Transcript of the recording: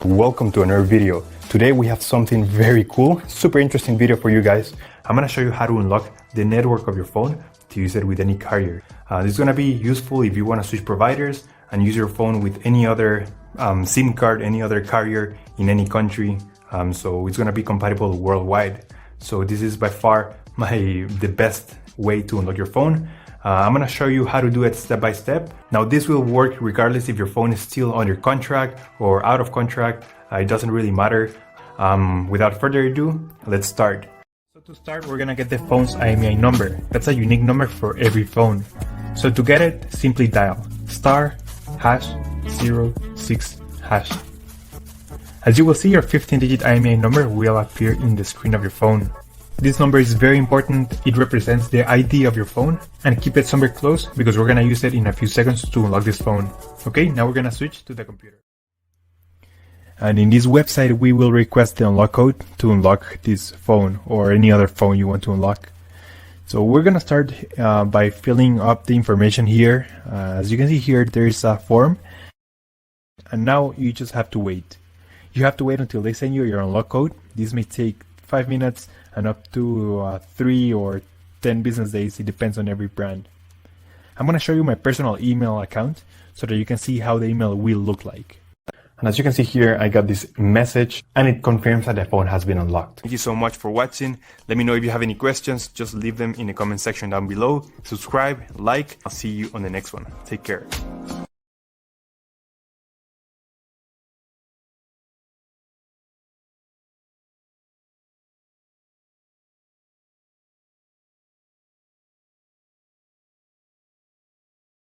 Welcome to another video. Today we have something very cool, super interesting video for you guys. I'm gonna show you how to unlock the network of your phone to use it with any carrier. This is gonna be useful if you wanna switch providers and use your phone with any other SIM card, any other carrier in any country. So it's gonna be compatible worldwide. So this is by far the best way to unlock your phone. I'm gonna show you how to do it step by step. Now this will work regardless if your phone is still under contract or out of contract. It doesn't really matter. Without further ado, let's start. So to start, we're gonna get the phone's IMEI number. That's a unique number for every phone. So to get it, simply dial *#06#. As you will see, your 15-digit IMEI number will appear in the screen of your phone. This number is very important. It represents the ID of your phone, and keep it somewhere close because we're gonna use it in a few seconds to unlock this phone. Okay, now we're gonna switch to the computer. And in this website, we will request the unlock code to unlock this phone or any other phone you want to unlock. So we're gonna start by filling up the information here. As you can see here, there is a form, and now you just have to wait. You have to wait until they send you your unlock code. This may take 5 minutes and up to 3 or 10 business days. It depends on every brand. I'm going to show you my personal email account so that you can see how the email will look like. And as you can see here, I got this message and it confirms that the phone has been unlocked. Thank you so much for watching. Let me know if you have any questions. Just leave them in the comment section down below. Subscribe, like. I'll see you on the next one. Take care.